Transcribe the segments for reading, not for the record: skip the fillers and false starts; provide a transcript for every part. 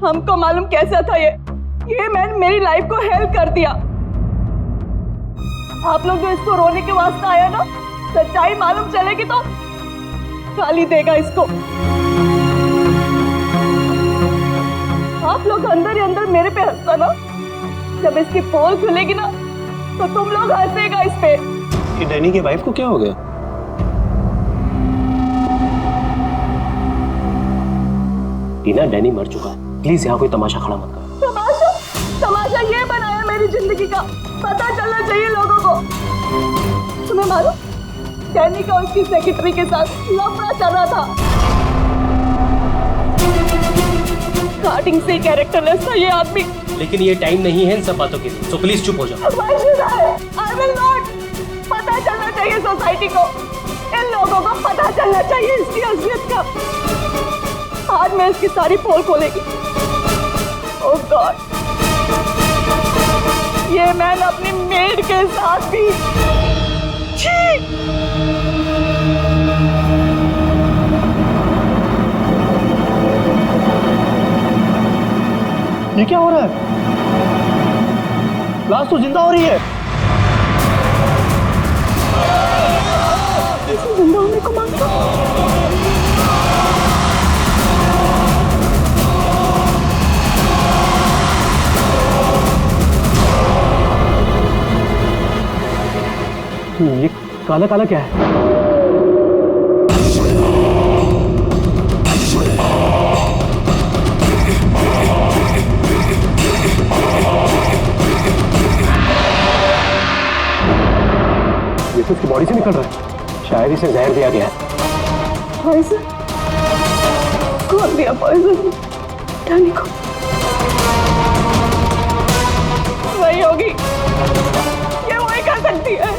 हमको मालूम कैसा था ये मैन मेरी लाइफ को हेल्प कर दिया। आप लोग जो इसको रोने के वास्ते आया ना, सच्चाई मालूम चलेगी तो गाली देगा इसको। आप लोग अंदर ही अंदर मेरे पे हंसता ना, जब इसकी पोल खुलेगी ना तो तुम लोग हंसेगा इस पे। ये डैनी की वाइफ को क्या हो गया? टीना, डैनी मर चुका है, प्लीज यहाँ कोई तमाशा खड़ा मत करो। तमाशा ये बनाया मेरी जिंदगी का, पता चलना चाहिए लोगों को। तुम्हें मालूम, डैनी का उसकी सेक्रेटरी के साथ लफड़ा चल रहा था। स्टार्टिंग से कैरेक्टरलेस था ये आदमी। लेकिन ये टाइम नहीं है इन सब बातों के लिए, तो प्लीज चुप हो जाओ। I will not। पता चलना चाहिए सोसाइटी को, इन लोगों को पता चलना चाहिए इसकी असलियत का। आज मैं इसकी सारी पोल खोलेगी। ओह गॉड, ये मैन अपनी मेड के साथ भी। ये क्या हो रहा है? लाश तो जिंदा हो रही है। इसे जिंदा होने को मांगता। ये काला काला क्या है? ये तो उसकी बॉडी से निकल रहा है, शायद इसे जहर दिया गया है। पॉइजन? कौन दिया पॉइजन डैनी को? वही होगी, ये वही कर सकती है।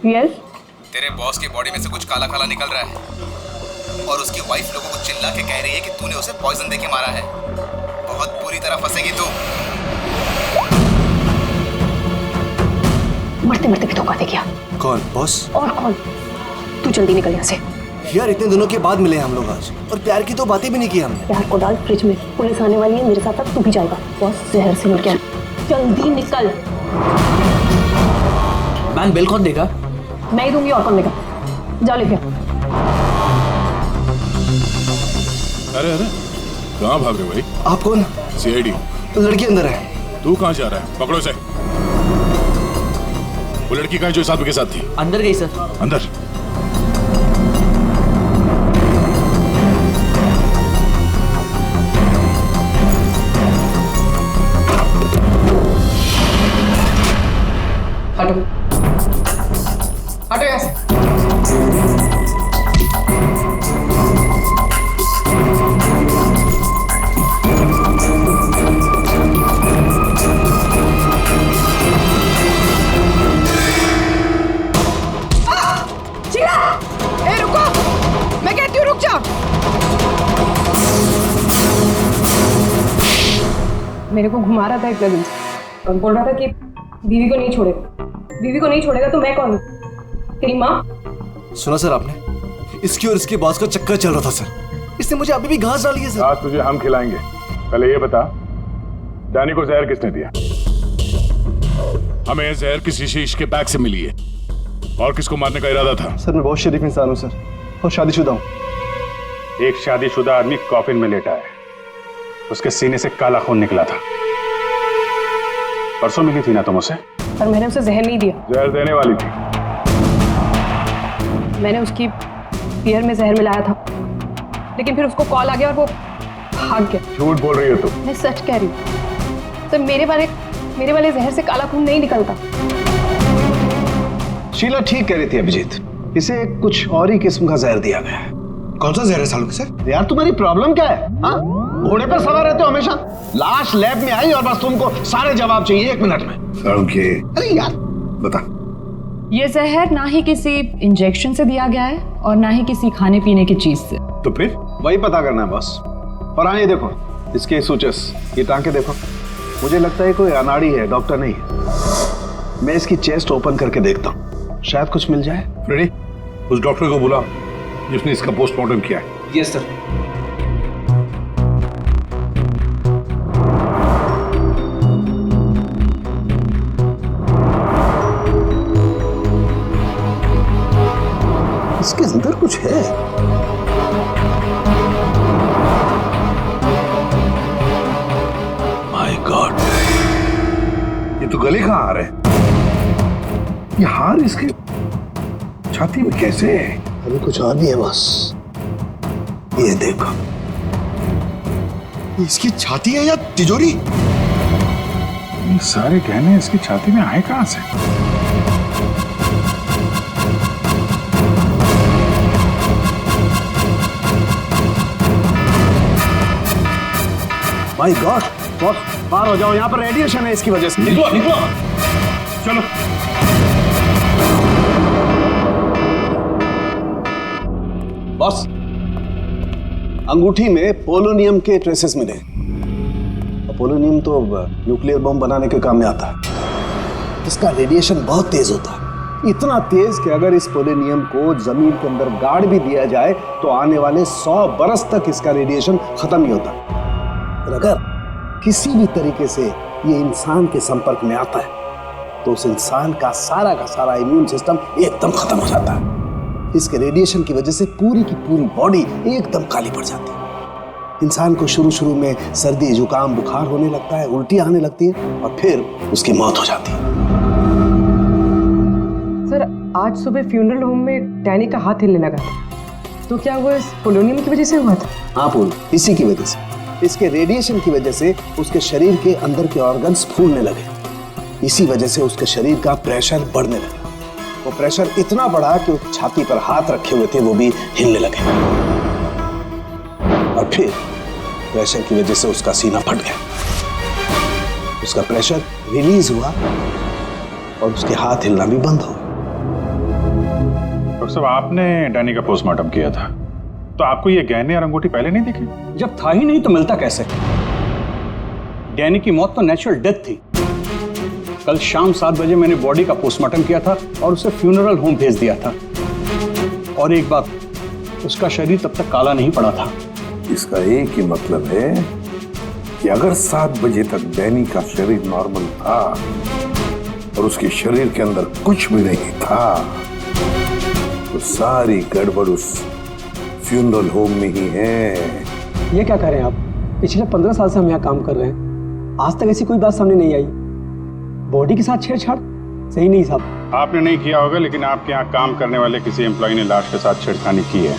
यस? तेरे बॉस की बॉडी में से कुछ काला काला निकल रहा है और उसकी वाइफ लोगों को चिल्ला के कह रही है कि तूने उसे पॉइजन देके मारा है। बहुत बुरी तरह फंसेगी तू। मरते मरते भी धोखा दे गया। कौन? बॉस? और कौन? तू जल्दी निकल यहाँ से। यार इतने दिनों के बाद मिले हम लोग आज, और प्यार की तो बातें भी नहीं की हमने। प्यार को डाल फ्रिज में, पुलिस आने वाली है, मेरे साथ साथ तू भी जाएगा। बॉस जहर से मिल गया, जल्दी निकल। मैम बिल कौन देगा? मैं ही दूंगी, और कौन देगा? जा लेके। अरे अरे कहाँ भाग रहे हो भाई? आप कौन? सीआईडी। लड़की अंदर है। तू कहाँ जा रहा है? पकड़ो इसे। वो लड़की कहाँ जो इस आदमी के साथ थी? अंदर गई सर। अंदर? हटो हटो यहाँ से। मेरे को घुमा रहा था एक दिन से और बोल रहा था कि बीवी को नहीं छोड़ेगा, बीवी को नहीं छोड़ेगा। तो मैं कौन? तेरी माँ? सुना सर आपने? इसकी और इसके बॉस का चक्कर चल रहा था सर। इसने मुझे अभी भी घास डाली है सर। आज तुझे हम खिलाएंगे। पहले ये बता, डैनी को जहर किसने दिया? हमें जहर किसी शीश के बैग से मिली है। और किसको मारने का इरादा था? सर मैं बहुत शरीफ इंसान हूँ सर, और शादीशुदा हूँ। एक शादीशुदा आदमी कॉफिन में लेटा है, उसके सीने से काला खून निकला था। परसों मिली थी ना तुम उसे? पर मैंने उसे जहर नहीं दिया। जहर देने वाली थी। मैंने उसकी बियर में जहर मिलाया था, लेकिन फिर उसको कॉल आ गया और वो भाग गया। झूठ बोल रही हो तुम। मैं सच कह रही हूँ सर। मेरे वाले जहर से काला खून नहीं निकलता। शीला ठीक कह रही थी अभिजीत, इसे कुछ और ही किस्म का जहर दिया गया है। कौन सा जहर है सालू सर? यार तुम्हारी प्रॉब्लम क्या है? घोड़े पर सवार रहते हो हमेशा। लाश लैब में आई और बस तुमको सारे जवाब चाहिए 1 मिनट में। अरे यार बता। ये जहर ना ही किसी इंजेक्शन से दिया गया है और ना ही किसी खाने पीने की चीज से। तो फिर वही पता करना है बस। और हाँ ये देखो, इसके सूचस, ये टांके देखो। मुझे लगता है कोई अनाड़ी है, डॉक्टर नहीं है। मैं इसकी चेस्ट ओपन करके देखता हूँ, शायद कुछ मिल जाए। रेडी? उस डॉक्टर को बुला जिसने इसका पोस्टमार्टम किया है। Yes sir. इसके अंदर कुछ है। माय गॉड, ये तो गले का हार है। ये हार इसके छाती में कैसे है? अभी कुछ और भी है बॉस, ये देखो। इसकी छाती है या तिजोरी? ये सारे गहने इसकी छाती में आए कहां से? माय गॉड बॉस, बाहर हो जाओ, यहाँ पर रेडिएशन है इसकी वजह से। निकलो निकलो, चलो। बॉस, अंगूठी में पोलोनियम के ट्रेसेस मिले। पोलोनियम तो न्यूक्लियर बम बनाने के काम में आता है। इसका रेडिएशन बहुत तेज होता है, इतना तेज कि अगर इस पोलोनियम को जमीन के अंदर गाड़ भी दिया जाए तो आने वाले 100 बरस तक इसका रेडिएशन खत्म नहीं होता। और अगर किसी भी तरीके से ये इंसान के संपर्क में आता है तो उस इंसान का सारा इम्यून सिस्टम एकदम खत्म हो जाता है। इसके रेडिएशन की वजह से पूरी की पूरी बॉडी एकदम काली पड़ जाती है। इंसान को शुरू में सर्दी जुकाम बुखार होने लगता है, उल्टी आने लगती है और फिर उसकी मौत हो जाती है। सर, आज सुबह फ्यूनरल होम में डैनी का हाथ हिलने लगा था, तो क्या वो इस पोलोनियम की वजह से हुआ था? हाँ पूल, इसी की वजह से, इसके रेडिएशन की वजह से उसके शरीर के अंदर के ऑर्गन्स फूलने लगे। इसी वजह से उसके शरीर का प्रेशर बढ़ने लगा। वो प्रेशर इतना बढ़ा कि उस छाती पर हाथ रखे हुए थे वो भी हिलने लगे और फिर प्रेशर की वजह से उसका सीना फट गया। उसका प्रेशर रिलीज हुआ और उसके हाथ हिलना भी बंद हो गया। डॉक्टर साहब, आपने डैनी का पोस्टमार्टम किया था, तो आपको ये गहने और अंगूठी पहले नहीं दिखे? जब था ही नहीं तो मिलता कैसे? डैनी की मौत तो नेचुरल डेथ थी। कल शाम 7 बजे मैंने बॉडी का पोस्टमार्टम किया था और उसे फ्यूनरल होम भेज दिया था। और एक बात, उसका शरीर तब तक काला नहीं पड़ा था। इसका एक ही मतलब है कि अगर 7 बजे तक डैनी का शरीर नॉर्मल था और उसके शरीर के अंदर कुछ भी नहीं था तो सारी गड़बड़ उस फ्यूनरल होम में ही है। ये क्या करें आप? पिछले 15 साल से हम यहाँ काम कर रहे हैं, आज तक ऐसी कोई बात सामने नहीं आई। बॉडी के साथ छेड़छाड़ सही नहीं साहब। आपने नहीं किया होगा, लेकिन आपके यहाँ काम करने वाले किसी एम्प्लॉय ने लाश के साथ छेड़खानी की है।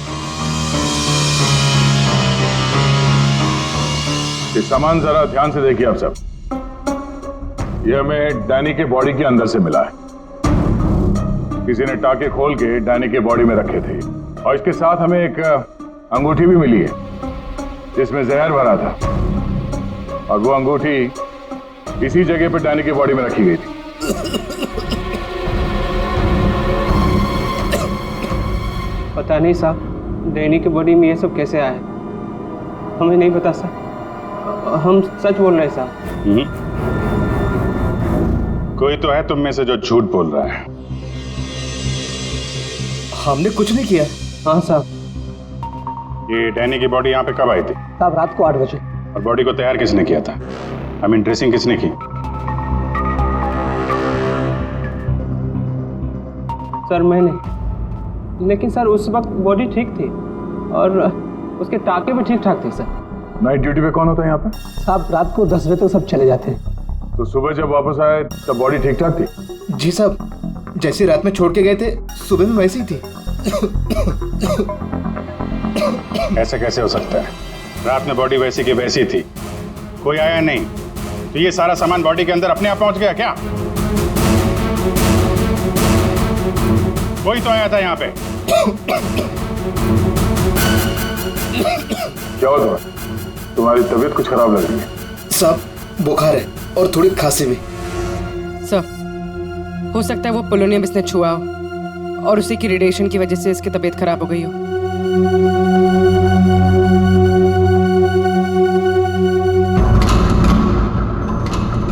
ये सामान जरा ध्यान से देखिए आप सब। ये हमें डैनी के बॉडी के अंदर से मिला है। किसी ने टाके खोल के डैनी के बॉडी में रखे थे और इसके साथ हमें एक अंगूठी भी मिली है जिसमें जहर भरा था, और वो अंगूठी इसी जगह पर डैनी की बॉडी में रखी गई थी। पता नहीं साहब, डैनी की बॉडी में ये सब कैसे आया, हमें नहीं पता सर। हम सच बोल रहे हैं साहब। कोई तो है तुम में से जो झूठ बोल रहा है। हमने कुछ नहीं किया। हाँ साहब। ये डैनी की बॉडी यहाँ पे कब आई थी? साहब रात को 8 बजे। और बॉडी को तैयार किसने किया था? आई मीन ड्रेसिंग किसने की? सर मैंने, लेकिन सर उस वक्त बॉडी ठीक थी और उसके टाके भी ठीक ठाक थे सर। नाइट ड्यूटी पे कौन होता है यहाँ पे? साहब रात को 10 बजे तक सब चले जाते हैं। तो सुबह जब वापस आए तब बॉडी ठीक ठाक थी? जी साहब, जैसे रात में छोड़ के गए थे सुबह में वैसी ही थी। ऐसे कैसे हो सकता है? रात में बॉडी वैसी की वैसी थी, कोई आया नहीं, तो ये सारा सामान बॉडी के अंदर अपने आप पहुंच गया क्या? कोई तो आया था यहाँ पे। क्या हुआ? तुम्हारी तबीयत कुछ खराब लग रही है। साहब बुखार है और थोड़ी खांसी भी। सर, हो सकता है वो पोलोनियम इसने छुआ हो और उसी की रेडिएशन की वजह से इसकी तबीयत खराब हो गई हो।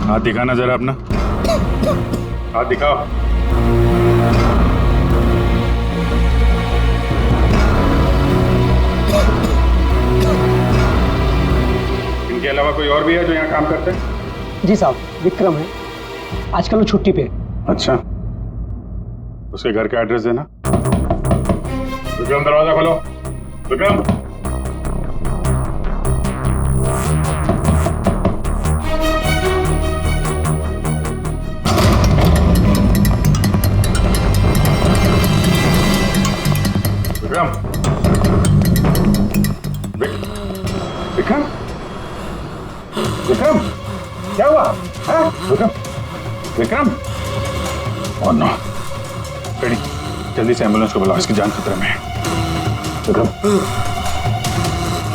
हाथ दिखाना जरा अपना, हाथ दिखाओ। अलावा कोई और भी है जो यहाँ काम करते हैं? जी साहब, विक्रम है, आजकल वो छुट्टी पे है। अच्छा, उसके घर का एड्रेस देना। विक्रम, दरवाजा खोलो। विक्रम, विक्रम, विक्रम, विक्रम, क्या हुआ? Vikram, Vikram, oh no, ready, जल्दी से एम्बुलेंस को बुलाओ, इसकी जान खतरे में है। विक्रम,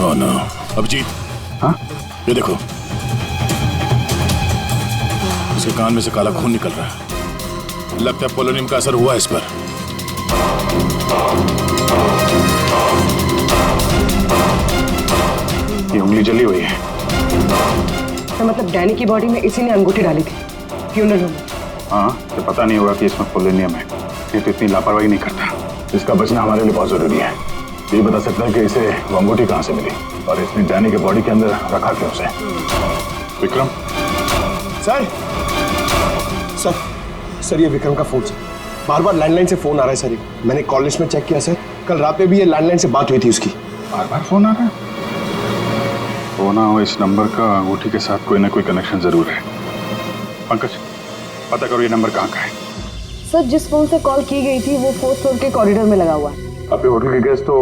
ओह नो, अभिजीत, हाँ, ये देखो, इसके कान में से काला खून निकल रहा है। लगता है पोलोनियम का असर हुआ इस पर। ये उंगली जली हुई है। तो मतलब डैनी की बॉडी में इसी ने अंगूठी डाली थी फ्यूनरल होम में। हाँ, तो पता नहीं होगा कि इसमें पोलोनियम है। ये तो इतनी लापरवाही नहीं करता। इसका बचना हमारे लिए बहुत जरूरी है। ये बता सकता है कि इसे वो अंगूठी कहाँ से मिली और इसने डैनी के बॉडी के अंदर रखा क्यों उसे। विक्रम, सर सर सर ये विक्रम का फोन सर, बार बार लैंडलाइन से फोन आ रहा है सर। ये मैंने कॉल लिस्ट में चेक किया सर, कल रात में भी ये लैंडलाइन से बात हुई थी उसकी। बार बार फोन आ रहा है। हो ना हो, इस नंबर का अंगूठी के साथ कोई ना कोई कनेक्शन जरूर है। पंकज, पता करो ये नंबर कहाँ का है। सर जिस फोन से कॉल की गई थी वो 4th फ्लोर के कॉरिडोर में लगा हुआ है। आपके होटल के गेस्ट तो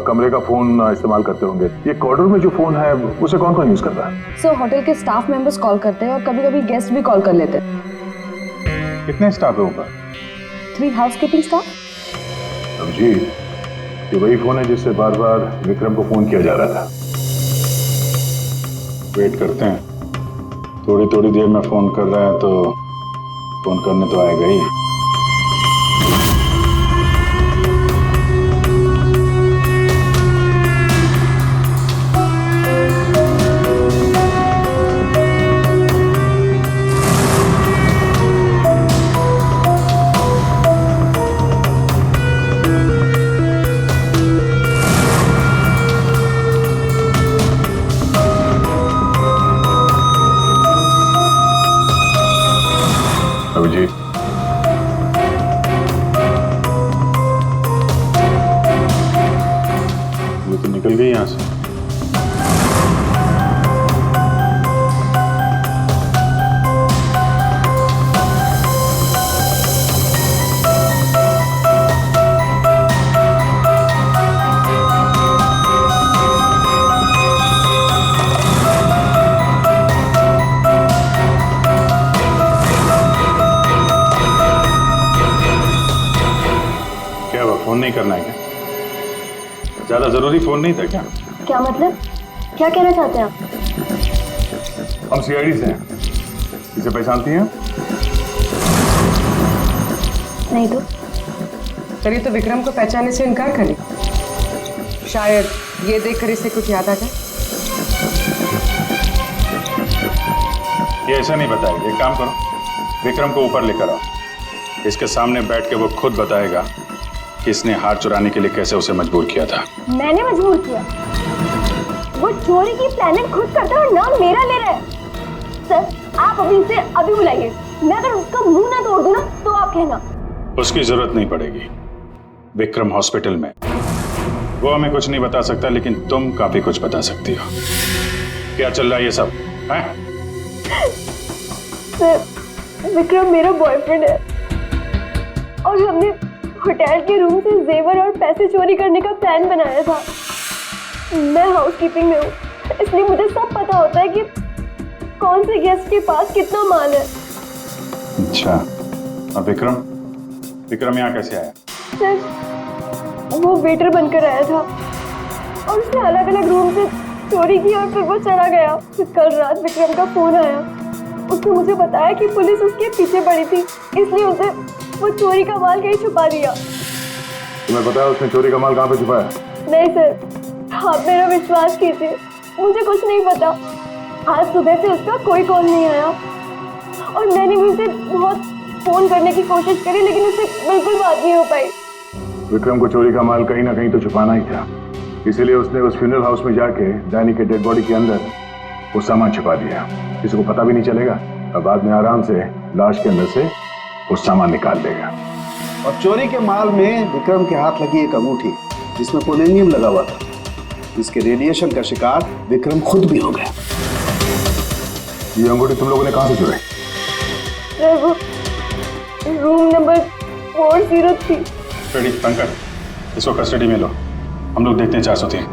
कमरे का फोन इस्तेमाल करते होंगे। ये कॉरिडोर में जो फोन है उसे कौन कौन यूज करता है? सर होटल के स्टाफ मेंबर्स कॉल करते हैं और कभी कभी गेस्ट भी कॉल कर लेते हैं। कितने स्टाफ है ऊपर? 3 हाउसकीपिंग स्टाफ। जी, ये वही फोन है जिससे बार बार विक्रम को फोन किया जा रहा था। वेट करते हैं, थोड़ी थोड़ी देर में फोन कर रहा है तो फोन करने तो आएगा ही। अभिजीत, ये तो निकल गई यहाँ से। फोन नहीं करना है क्या? ज्यादा जरूरी फोन नहीं था क्या? क्या मतलब? क्या कहना चाहते हैं आप? हम सीआईडी से हैं। इसे पहचानती हैं? नहीं तो। चलिए तो विक्रम को पहचानने से इनकार करें। शायद ये देखकर इसे कुछ याद आ जाए। ये ऐसा नहीं बताएगा। एक काम करो, विक्रम को ऊपर लेकर आओ। इसके सामने बैठ के वो खुद बताएगा कि इसने हार चुराने के लिए कैसे उसे मजबूर किया था। मैंने मजबूर किया? वो चोरी की प्लानिंग खुद करता है और नाम मेरा ले रहा है। सर आप अभी इसे अभी बुलाइए। मैं अगर उसका मुंह ना तोड़ दूं ना तो आप कहना। उसकी जरूरत नहीं पड़ेगी। विक्रम हॉस्पिटल में, वो हमें कुछ नहीं बता सकता, लेकिन तुम काफी कुछ बता सकती हो। क्या चल रहा है ये सब है? सर विक्रम मेरा बॉयफ्रेंड है और हमने होटल के रूम से जेवर और पैसे चोरी करने का प्लान बनाया था। मैं हाउसकीपिंग में हूँ, इसलिए मुझे सब पता होता है कि कौन से गेस्ट के पास कितना माल है। अच्छा, अब विक्रम यहाँ कैसे आया? सर वो वेटर बनकर आया था और उसने अलग अलग रूम से चोरी की और फिर वो चला गया। फिर कल रात विक्रम का फोन आया। उसने मुझे बताया कि पुलिस उसके पीछे पड़ी थी, इसलिए उसे वो चोरी का माल कहीं छुपा दिया। तुम्हें पता है उसने चोरी का माल कहाँ पे छुपाया? नहीं सर, आप मेरा विश्वास कीजिए, मुझे कुछ नहीं पता। आज सुबह से उसका कोई कॉल नहीं आया और मैंने भी उसे बहुत फोन करने की कोशिश करी, लेकिन उससे बिल्कुल बात नहीं हो पाई। विक्रम को चोरी का माल कहीं ना कहीं तो छुपाना ही था, इसीलिए उसने उस फ्यूनरल हाउस में जाके डैनी के डेड बॉडी के अंदर वो सामान छिपा दिया, किसी को पता भी नहीं चलेगा और बाद में आराम से लाश के अंदर से वो सामान निकाल लेगा। और चोरी के माल में विक्रम के हाथ लगी एक अंगूठी जिसमें पोलोनियम लगा हुआ था, इसके रेडिएशन का शिकार विक्रम खुद भी हो गया। ये अंगूठी तुम लोगों ने कहां से चुराई? वो रूम नंबर 403। रेडी पंकज, इसको कस्टडी में लो, हम लोग देखते हैं 403।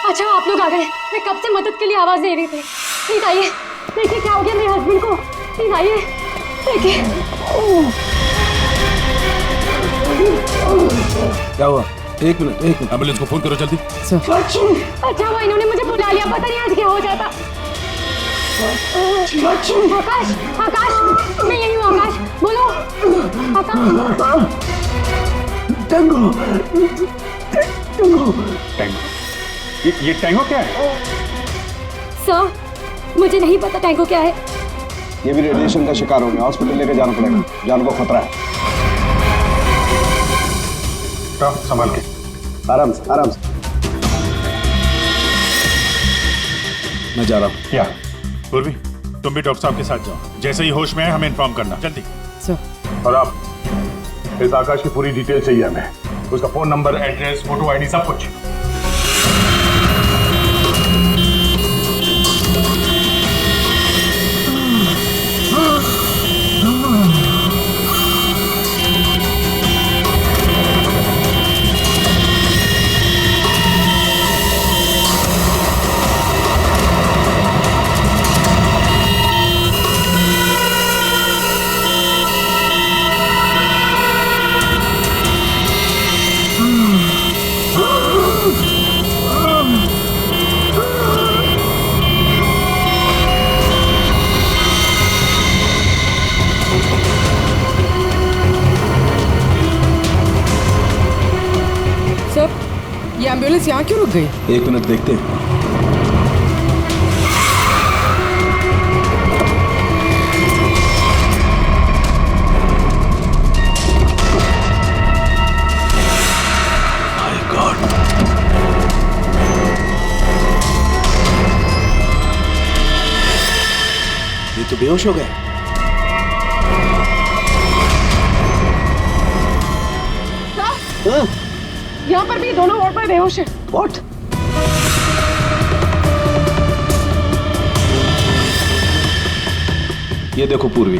अच्छा आप लोग आ गए, मैं कब से मदद के लिए आवाज दे रही थी। प्लीज आइए, देखिए क्या हो गया मेरे हस्बैंड को। प्लीज आइए, देखिए। क्या हुआ? एक मिनट एम्बुलेंस को फोन करो जल्दी। अच्छा वो इन्होंने मुझे बुला लिया, पता नहीं आज क्या हो जाता। आकाश, आकाश, मैं यही हूँ। आकाश बोलो। आकाश। टैंगो। ये टैंगो क्या है? सर मुझे नहीं पता टैंगो क्या है। ये भी रेडिएशन का शिकार हो गया, हॉस्पिटल लेके जाना पड़ेगा, जान को खतरा है। संभाल के, आराम से आराम से। मैं जा रहा हूँ। क्या पूर्वी, तुम भी डॉक्टर साहब के साथ जाओ, जैसे ही होश में आए हमें इन्फॉर्म करना जल्दी। और आप इस आकाश की पूरी डिटेल चाहिए हमें, उसका phone number, address, photo ID, सब कुछ। ये एम्बुलेंस यहाँ क्यों रुक गई? एक मिनट देखते हैं। My God! ये तो बेहोश हो गए। यहाँ पर भी दोनों वार्ड में बेहोश है। What? ये देखो पूर्वी,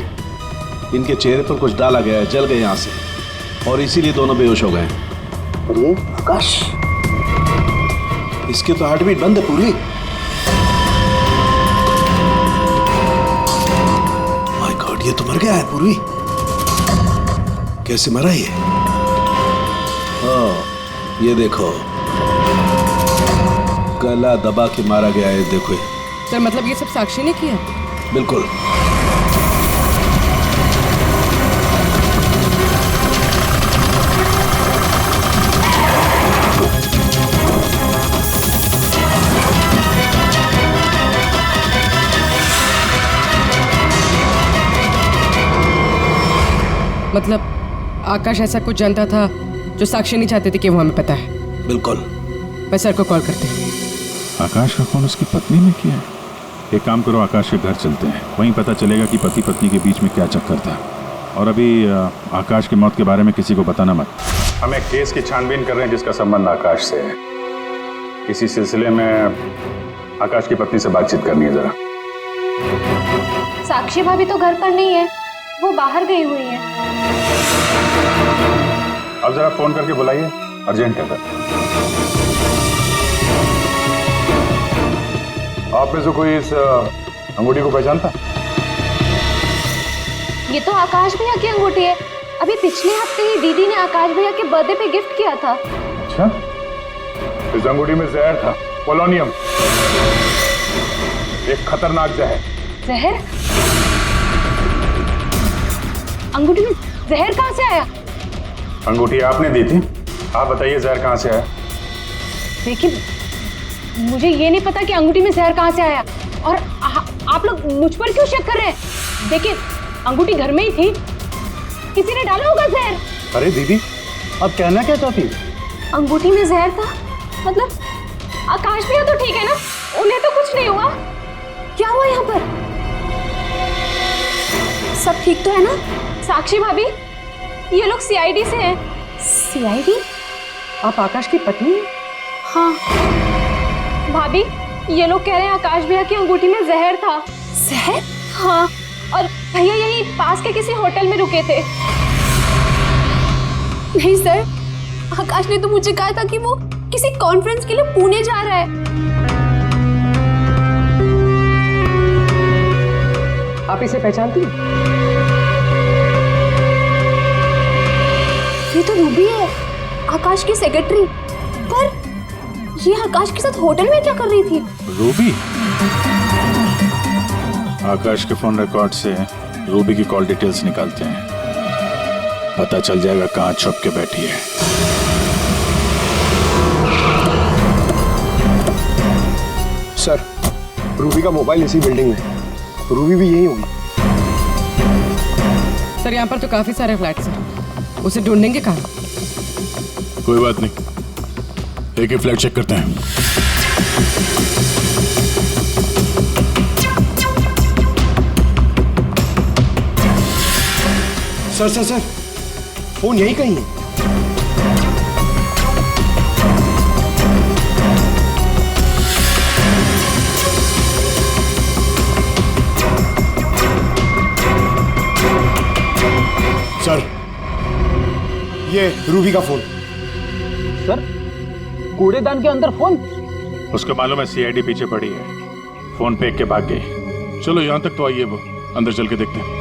इनके चेहरे पर कुछ डाला गया है, जल गए यहाँ से, और इसीलिए दोनों बेहोश हो गए। अरे आकाश, इसके तो हार्ट बीट बंद है पूर्वी। माय गॉड, ये तो मर गया है पूर्वी। कैसे मरा ये? हाँ, ये देखो, गला दबा के मारा गया है, देखो। सर मतलब ये सब साक्षी ने किया? बिल्कुल। मतलब आकाश ऐसा कुछ जानता था जो साक्षी नहीं चाहते थे कि वो हमें पता है। बिल्कुल। मैं सर को कॉल करती हूँ। आकाश का फोन उसकी पत्नी ने किया है। एक काम करो, आकाश के घर चलते हैं, वहीं पता चलेगा कि पति पत्नी के बीच में क्या चक्कर था। और अभी आकाश की मौत के बारे में किसी को बताना मत। हम एक केस की छानबीन कर रहे हैं जिसका संबंध आकाश से है। इसी सिलसिले में आकाश की पत्नी से बातचीत करनी है जरा। साक्षी भाभी तो घर पर नहीं है, वो बाहर गई हुई है। अब जरा फोन करके बुलाइए, अर्जेंट है। आप में से कोई इस अंगूठी को पहचानता? ये तो आकाश भैया की अंगूठी है। अभी पिछले हफ्ते ही दीदी ने आकाश भैया के बर्थडे पे गिफ्ट किया था। अच्छा, इस अंगूठी में जहर था, पोलोनियम, एक खतरनाक जहर। जहर? अंगूठी में जहर कहाँ से आया? अंगूठी आपने दी थी, आप बताइए जहर कहाँ से आया? देखिए, मुझे ये नहीं पता कि अंगूठी में जहर कहाँ से आया, और आप लोग मुझ पर क्यों शक कर रहे हैं? देखिए, अंगूठी घर में ही थी, किसी ने डाला होगा जहर। अरे दीदी, आप कहना क्या चाहती? अंगूठी में जहर था, मतलब आकाश भैया तो ठीक है ना, उन्हें तो कुछ नहीं हुआ? क्या हुआ यहाँ पर? सब ठीक तो है ना? साक्षी भाभी, ये लोग सीआईडी से हैं। सीआईडी? आप आकाश की पत्नी हैं? हाँ भाभी, ये लोग कह रहे हैं आकाश भैया की अंगूठी में जहर था। जहर? हाँ, और भैया यही पास के किसी होटल में रुके थे। नहीं सर, आकाश ने तो मुझे कहा था कि वो किसी कॉन्फ्रेंस के लिए पुणे जा रहा है। आप इसे पहचानती हैं? ये तो रूबी है, आकाश की सेक्रेटरी। पर ये आकाश के साथ होटल में क्या कर रही थी? रूबी? आकाश के फोन रिकॉर्ड से रूबी की कॉल डिटेल्स निकालते हैं, पता चल जाएगा कहाँ छुप के बैठी है। सर, रूबी का मोबाइल इसी बिल्डिंग में, रूबी भी यही होगी। सर, यहाँ पर तो काफी सारे फ्लैट्स हैं, उसे ढूंढने के कहाँ? कोई बात नहीं, एक ही फ्लैट चेक करते हैं। सर, फोन यही कहीं है। सर, ये रूबी का फोन। सर, कूड़ेदान के अंदर फोन? उसको मालूम है सीआईडी पीछे पड़ी है, फोन फेंक के भाग गई। चलो यहाँ तक तो आइए, वो अंदर चल के देखते हैं।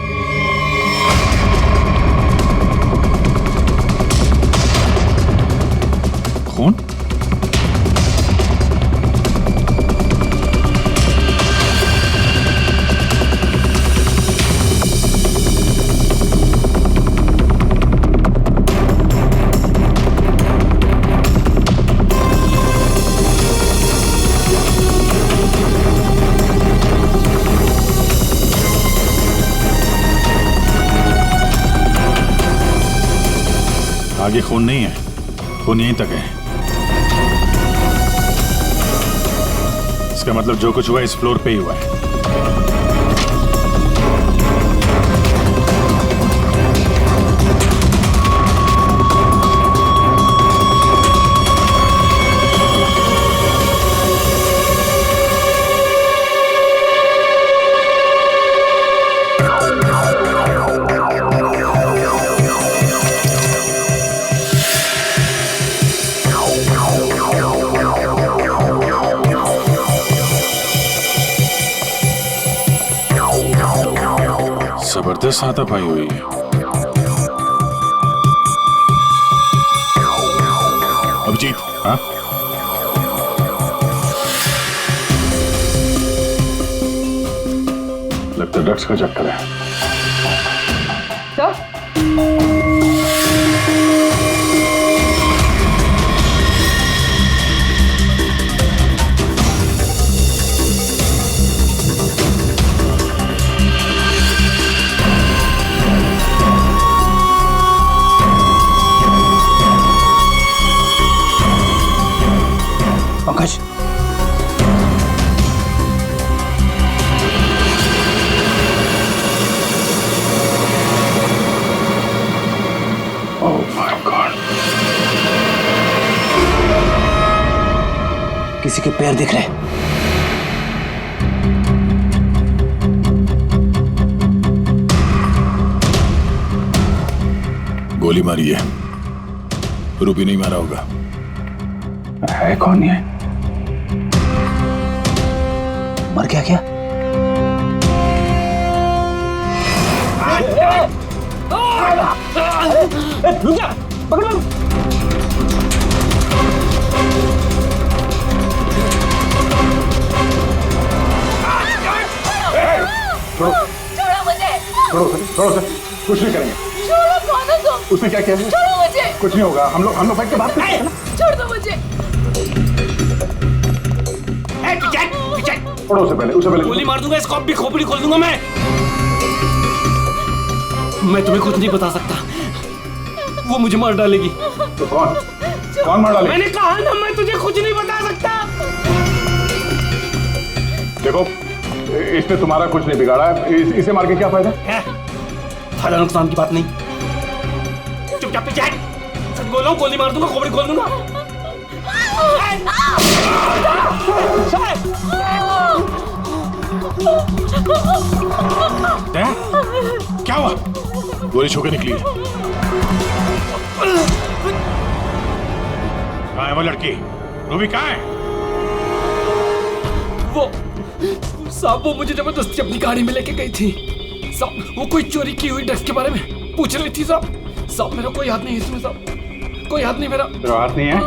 कौन? आगे खून नहीं है, खून यहीं तक है। इसका मतलब जो कुछ हुआ इस फ्लोर पे ही हुआ है। जबरदस्त हाथापाई हुई है। अभिजीत, हाँ? लगता है ड्रग्स का चक्कर है। Sir, Pankaj, oh my God, किसी के पैर दिख रहे हैं। गोली मारी है, रूबी नहीं मारा होगा। है कौन ये? मर गया क्या? रुक जा, पकड़ो। छोड़ो मुझे। छोड़ो सर, कुछ नहीं करेंगे। छोड़ो, कौन हो तुम? उसने क्या किया है? छोड़ो मुझे। कुछ नहीं होगा, हम लोग बैठ के बात करते हैं ना। छोड़ दो मुझे। छोड़ो उसे पहले। गोली मार दूंगा, इसको भी खोपड़ी खोल दूंगा मैं तुम्हें कुछ नहीं बता सकता, वो मुझे मार डालेगी। तो कौन? कौन मार डाले? मैंने कहा ना मैं तुझे कुछ नहीं बता सकता। देखो इसने तुम्हारा कुछ नहीं बिगाड़ा है, इसे मार के क्या फायदा? फायदा नुकसान की बात नहीं, चुपचाप पीछे हट। सच बोल रहा हूँ, गोली मार दूंगा, खोपड़ी खोल दूंगा। क्या हुआ? गोली छूके निकली है। कहाँ है वो लड़की? रूबी कहाँ है? वो साहब वो मुझे जबरदस्ती अपनी गाड़ी में लेके गई थी साहब। वो कोई चोरी की हुई ड्रग्स के बारे में पूछ रही थी साहब। साहब मेरा कोई हाथ नहीं है इसमें साहब, कोई हाथ नहीं मेरा। तेरा हाथ नहीं है?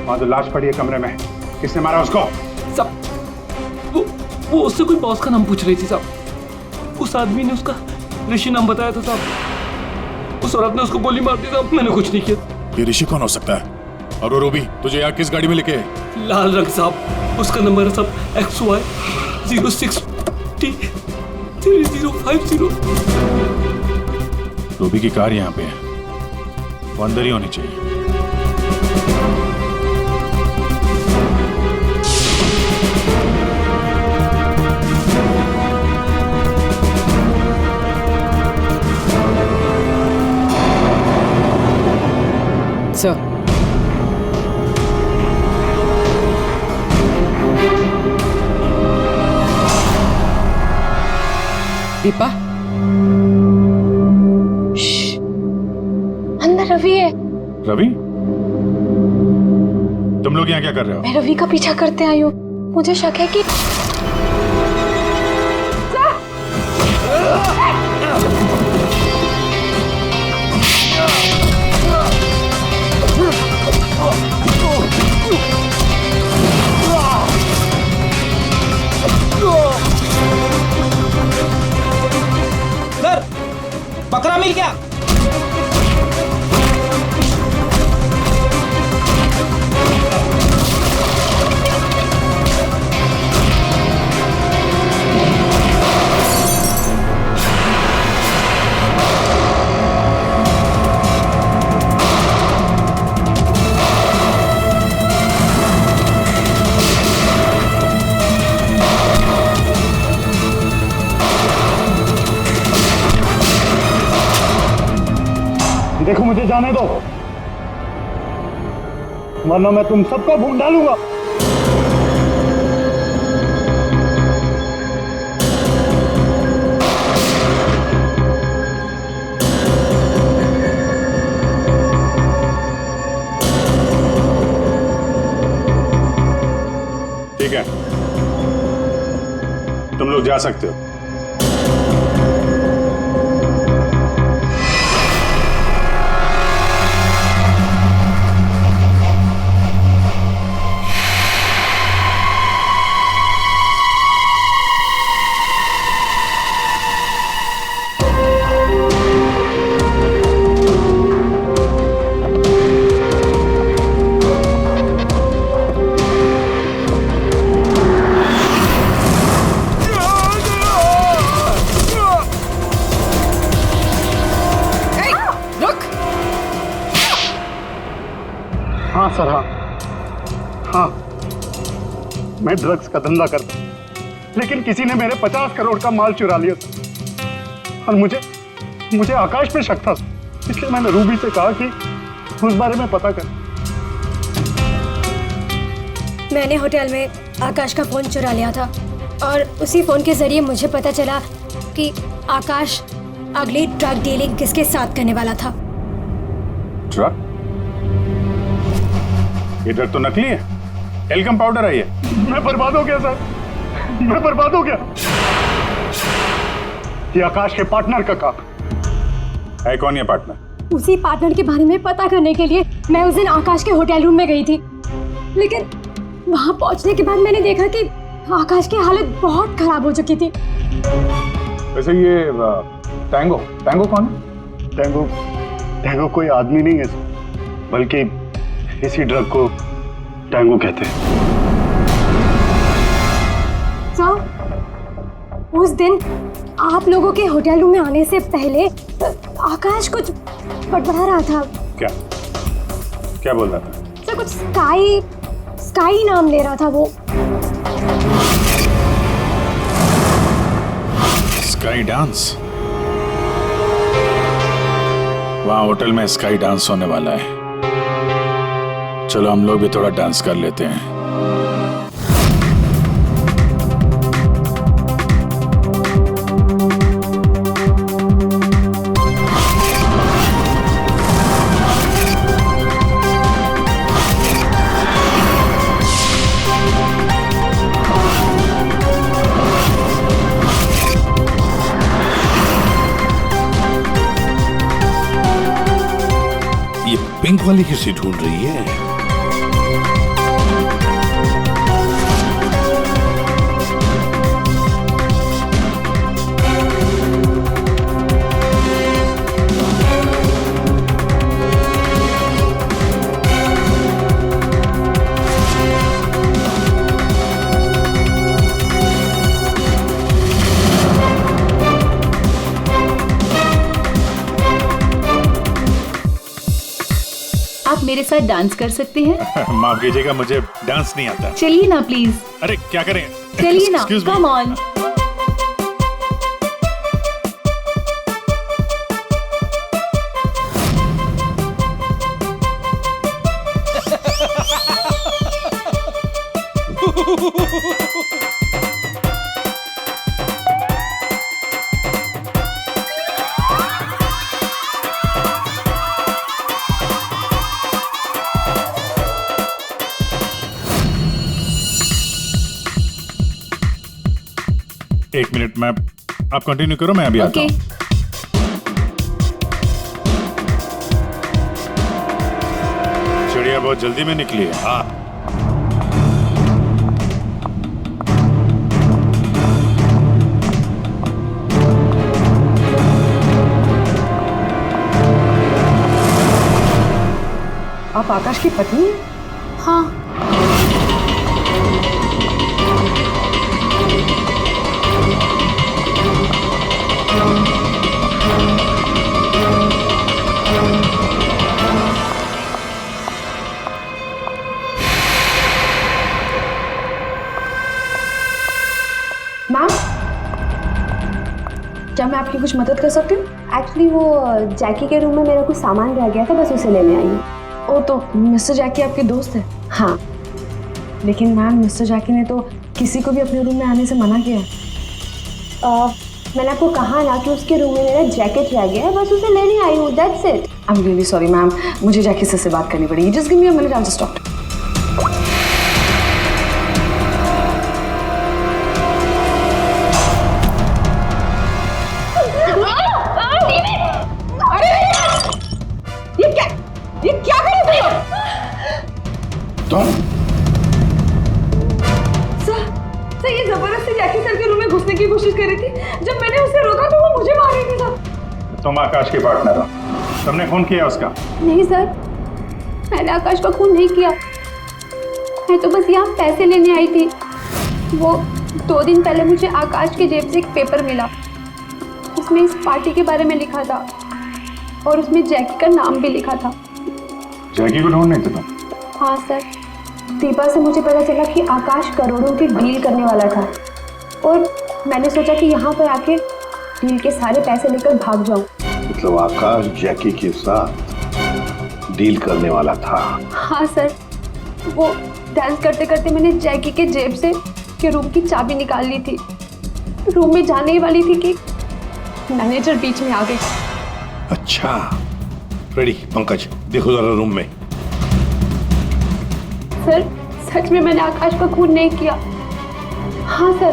वहाँ तो लाश पड़ी है कमरे में, किसने मारा उसको? साहब वो उससे कोई बॉस का नाम पूछ रही थी साहब। उस आदमी ने उसका ऋषि नाम बताया था साहब। उस औरत ने उसको गोली मार दी साहब, मैंने कुछ नहीं किया। ये ऋषि कौन हो सकता है? और वो रूबी तुझे यहाँ किस गाड़ी में लेके? लाल रंग साहब, उसका नंबर है साहब XY 06T 3050। रूबी की कार यहाँ पे है, वो अंदर ही होनी चाहिए। सर दीपा, अंदर रवि है। रवि? तुम लोग यहाँ क्या कर रहे हो? मैं रवि का पीछा करते आई हूँ। मुझे शक है कि सर बकरा मिल गया। देखो मुझे जाने दो, वरना मैं तुम सबको भून डालूंगा। ठीक है, तुम लोग जा सकते हो। हाँ सर, हाँ मैं ड्रग्स का धंधा करता हूँ, लेकिन किसी ने मेरे 50 करोड़ का माल चुरा लिया था और मुझे आकाश पे शक था, इसलिए मैंने रूबी से कहा कि उस बारे में पता कर। मैंने होटल में आकाश का फोन चुरा लिया था और उसी फोन के जरिए मुझे पता चला कि आकाश अगली ड्रग डीलिंग किसके साथ करने वाला था। ड्रग? ये ड्रग तो नकली है, एल्कम पाउडर है ये। मैं बर्बाद हो गया सर, मैं बर्बाद हो गया। ये आकाश के पार्टनर का काम है। कौन ये पार्टनर? उसी पार्टनर के बारे में पता करने के लिए मैं उस दिन आकाश के होटल रूम में गई थी, लेकिन वहां पहुंचने के बाद मैंने देखा कि आकाश की हालत बहुत खराब हो चुकी थी। वैसे ये टैंगो कौन है? टैंगो कोई आदमी नहीं है, बल्कि इसी ड्रग को टैंगो कहते हैं। सर, उस दिन आप लोगों के होटल रूम में आने से पहले आकाश कुछ बड़बड़ा रहा था। क्या? क्या बोल रहा था? सर कुछ स्काई नाम ले रहा था वो। Sky dance? वहां होटल में स्काई डांस होने वाला है। चलो हम लोग भी थोड़ा डांस कर लेते हैं। पिंक वाली किसी ढूंढ रही है? मेरे साथ डांस कर सकते हैं? माफ कीजिएगा, मुझे डांस नहीं आता। चलिए ना प्लीज। अरे क्या करें? चलिए ना, कम ऑन। एक मिनट, मैं आप कंटिन्यू करो, मैं अभी आता हूँ। चिड़िया बहुत जल्दी में निकली है। हाँ, आप आकाश की पत्नी हैं? हाँ। मैम, क्या मैं आपकी कुछ मदद कर सकती हूँ? एक्चुअली वो जैकी के रूम में मेरा कुछ सामान रह गया था, बस उसे लेने आई हूँ। ओ, तो मिस्टर जैकी आपके दोस्त है? हाँ। लेकिन मैम, मिस्टर जैकी ने तो किसी को भी अपने रूम में आने से मना किया है। मैंने आपको कहा ना कि उसके रूम में मेरा जैकेट रह गया है, बस उसे लेने आई हूँ, that's it. I am really sorry ma'am, मुझे जैकी से बात करनी पड़ेगी। Just give me a minute, I will just talk. ये क्या कर रहे हो तुम? सर, ये जबरदस्ती जैकी सर के रूम में घुसने की कोशिश कर रही थी। जब मैंने उसे रोका तो वो मुझे मार रही थी सर। तुम आकाश के पार्टनर हो, तुमने खून किया उसका? नहीं सर, मैंने आकाश का खून नहीं किया। मैं तो बस यहाँ पैसे लेने आई थी। वो 2 दिन पहले मुझे आकाश के जेब से एक पेपर मिला, उसमें इस पार्टी के बारे में लिखा था और उसमें जैकी का नाम भी लिखा था। जैकी को ढूंढ नहीं था तुम? हाँ सर, दीपा से मुझे पता चला कि आकाश करोड़ों की डील करने वाला था और मैंने सोचा कि यहाँ पर आके डील के सारे पैसे लेकर भाग जाऊँ। मतलब आकाश जैकी के साथ डील करने वाला था? हाँ सर, वो डांस करते करते मैंने जैकी के जेब से के रूम की चाबी निकाल ली थी। रूम में जाने ही वाली थी कि मैनेजर बीच में आ गई। अच्छा, रेडी पंकज, देखो जरा रूम में। सर, सच में मैंने आकाश का खून नहीं किया। हाँ सर,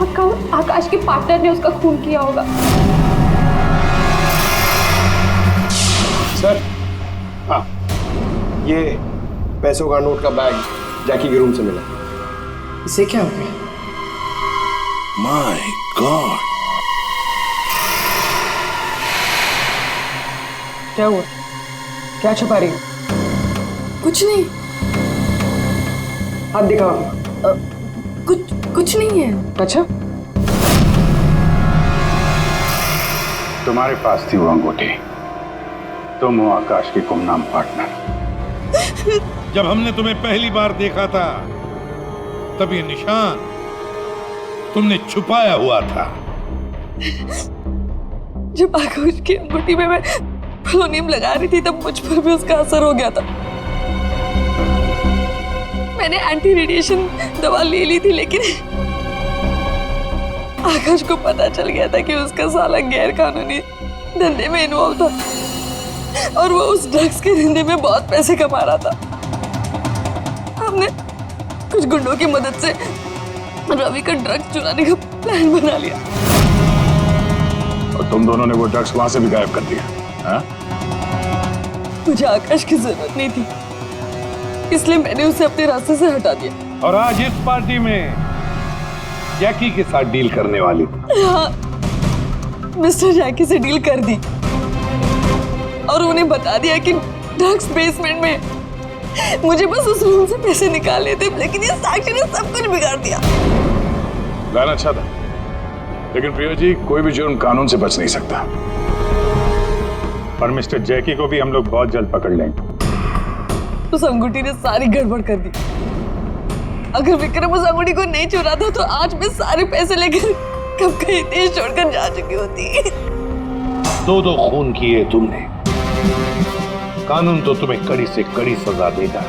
पक्का आकाश के पार्टनर ने उसका खून किया होगा। सर, हाँ, ये पैसों का नोट का बैग जैकी के रूम से मिला। इसे क्या हो गया? माय गॉड, क्या हुआ? क्या छुपा रही हो? कुछ नहीं। हाथ दिखाओ। कुछ नहीं है। अच्छा, तुम्हारे पास थी वो अंगूठी, तुम हो आकाश की गुमनाम पार्टनर। जब हमने तुम्हें पहली बार देखा था तब ये निशान तुमने छुपाया हुआ था। जब आकाश की अंगूठी में मैं पोलोनियम लगा रही थी तब मुझ पर भी उसका असर हो गया था। मैंने एंटी रेडिएशन दवा ले ली थी, लेकिन आकाश को पता चल गया था कि उसका साला गैर कानूनी धंधे में इन्वॉल्व था और वो उस ड्रग्स के धंधे में बहुत पैसे कमा रहा था। हमने कुछ गुंडों की मदद से रवि का ड्रग्स चुराने का प्लान बना लिया। और तुम दोनों ने वो ड्रग्स वहां से भी गायब कर दिया? हाँ? मुझे आकाश की जरूरत नहीं थी, इसलिए मैंने उसे अपने रास्ते से हटा दिया। और आज इस पार्टी में जैकी के साथ डील करने वाली। हाँ, मिस्टर जैकी से डील कर दी और उन्हें बता दिया कि ड्रग्स बेसमेंट में मुझे बस उस रूम से पैसे निकालने थे, लेकिन ये साक्षी ने सब कुछ बिगाड़ दिया। प्लान अच्छा था, लेकिन प्रिया जी कोई भी जुर्म कानून से बच नहीं सकता। पर मिस्टर जैकी को भी हम लोग बहुत जल्द पकड़ लेंगे। उस अंगूठी ने सारी गड़बड़ कर दी। अगर विक्रम उस अंगूठी को नहीं चुराता तो आज मैं सारे पैसे लेकर कब कहीं देश छोड़कर जा चुकी होती। दो खून किए तुमने, कानून तो तुम्हें कड़ी से कड़ी सजा देगा।